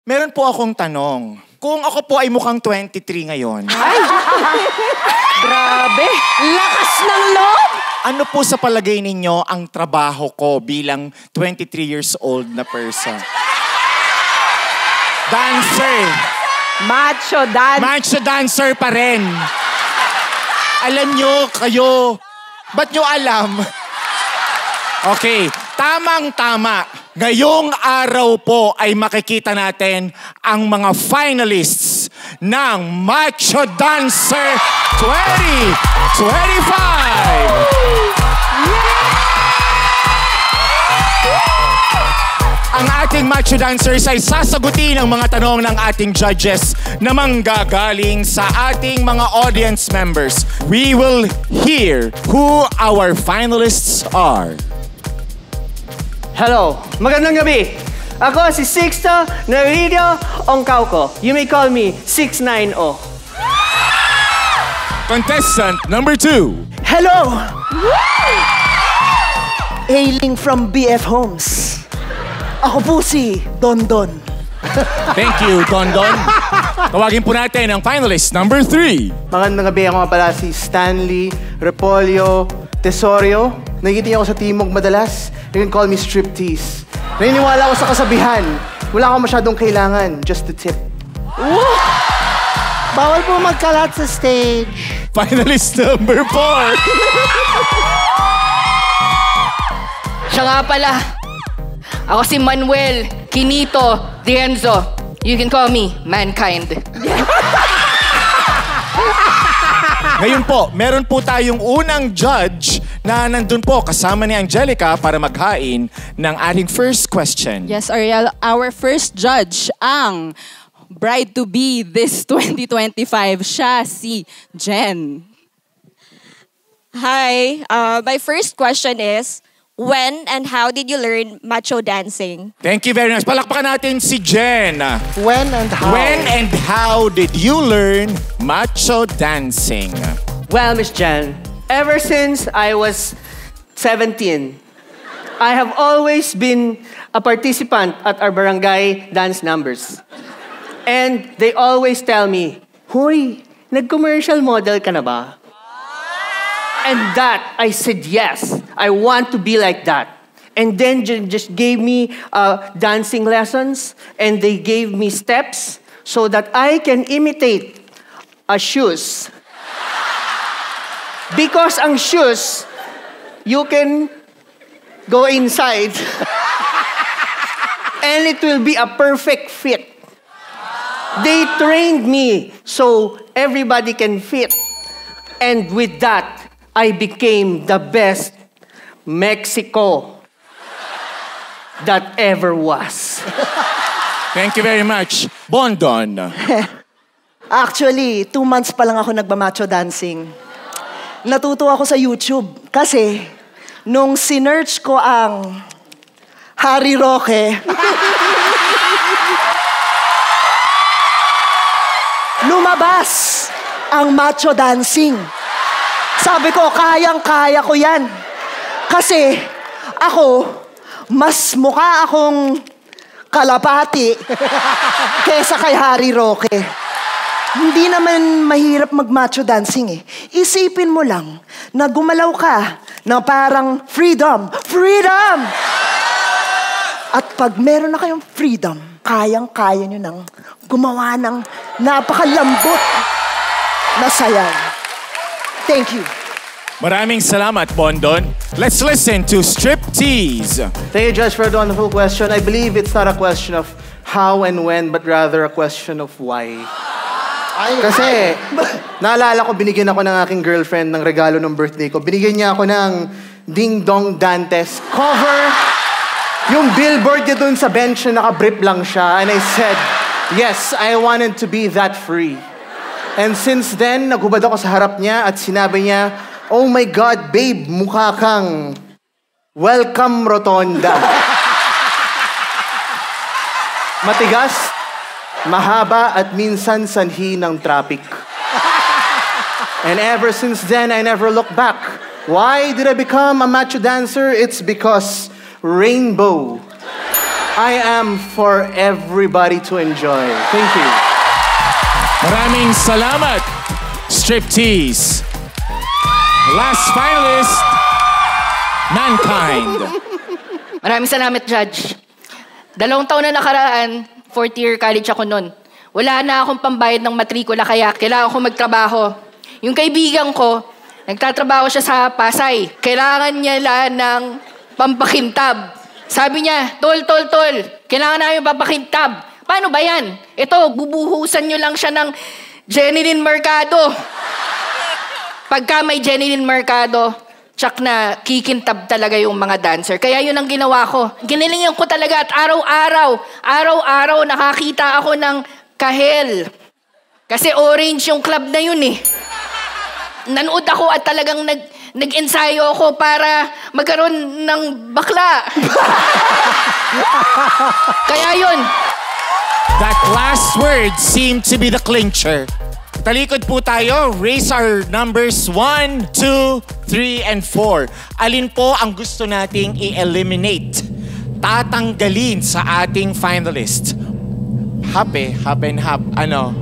Meron po akong tanong. Kung ako po ay mukhang 23 ngayon. Ay! Grabe! Lakas ng loob! Ano po sa palagay ninyo ang trabaho ko bilang 23 years old na person? Dancer! Macho dancer! Macho dancer pa rin! Alam nyo, kayo, ba't nyo alam? Okay, tamang-tama. Ngayong araw po ay makikita natin ang mga finalists ng Macho Dancer 2025! Ang ating Macho Dancers ay sasagutin ang mga tanong ng ating judges na manggagaling sa ating mga audience members. We will hear who our finalists are. Hello, magandang gabi. Ako si Sixto Naridio Ongkauko. You may call me 690. Contestant number 2. Hello! Hailing from BF Homes. Ako po si Don Don. Thank you, Don Don. Tawagin po natin ang finalist number 3. Magandang gabi, ako nga pala si Stanley Repolyo Tesorio. Nakikita niyo ako sa Timog madalas. You can call me striptease. Naniniwala ako sa kasabihan. Wala akong masyadong kailangan, just the tip. Bawal po magkalat sa stage. Finalist number 4. Siya nga pala. Ako si Manuel Quinito Dienzo. You can call me Mankind. Ngayon po, meron po tayong unang judge na nandun po kasama ni Angelica para maghain ng ating first question. Yes, Ariel, our first judge, ang bride-to-be this 2025, siya si Jen. Hi, my first question is, when and how did you learn macho dancing? Thank you very much. Palakpakan natin si Jen. When and how? When and how did you learn macho dancing? Well, Miss Jen, ever since I was 17, I have always been a participant at our barangay dance numbers. And they always tell me, Hoy, nag-commercial model ka na ba? And that, I said, yes, I want to be like that. And then just gave me dancing lessons, and they gave me steps so that I can imitate a shoes. Because ang shoes, you can go inside, and it will be a perfect fit. They trained me so everybody can fit. And with that, I became the best Mexico that ever was. Thank you very much. Bondon. Actually, 2 months pa lang ako nagmamacho dancing. Natuto ako sa YouTube kasi nung sinearch ko ang Harry Roque, lumabas ang macho dancing. Sabi ko, kayang-kaya ko yan. Kasi ako, mas mukha akong kalapati kesa kay Harry Roque. Hindi naman mahirap mag-macho dancing eh. Isipin mo lang na gumalaw ka na parang freedom. Freedom! At pag meron na kayong freedom, kayang-kaya nyo nang gumawa ng napakalambot na sayaw. Thank you. Maraming salamat, Bondon. Let's listen to Striptease. Thank you, Judge, for the wonderful question. I believe it's not a question of how and when, but rather a question of why. Kasi, naalala ko, binigyan ako ng aking girlfriend ng regalo ng birthday ko. Binigyan niya ako ng Ding Dong Dantes cover. Yung billboard niya dun sa bench na naka-brief lang siya. And I said, yes, I wanted to be that free. And since then, naghubad ako sa harap niya at sinabi niya, oh my God, babe, mukha kang Welcome Rotonda. Matigas, mahaba at minsan sanhi ng traffic. And ever since then, I never looked back. Why did I become a macho dancer? It's because rainbow I am for everybody to enjoy. Thank you. Maraming salamat, Striptease. Last finalist, Mankind. Maraming salamat, Judge. 2 taon na nakaraan, 4th year college ako nun. Wala na akong pambayad ng matrikula kaya kailangan ko magtrabaho. Yung kaibigan ko, nagtatrabaho siya sa Pasay. Kailangan niya lang ng pampakintab. Sabi niya, tol, kailangan namin pampakintab. Paano ba yan? Ito, bubuhusan nyo lang siya ng Jeneline Mercado. Pagka may Jeneline Mercado, tsak na kikintab talaga yung mga dancer. Kaya yun ang ginawa ko. Ginilingan ko talaga at araw-araw nakakita ako ng kahel. Kasi orange yung club na yun eh. Nanood ako at talagang nag-ensayo ako para magkaroon ng bakla. Kaya yun. That last word seemed to be the clincher. Talikod po tayo. Raise our numbers 1, 2, 3, and 4. Alin po ang gusto nating i-eliminate? Tatanggalin sa ating finalist. Hap and hap. Ano?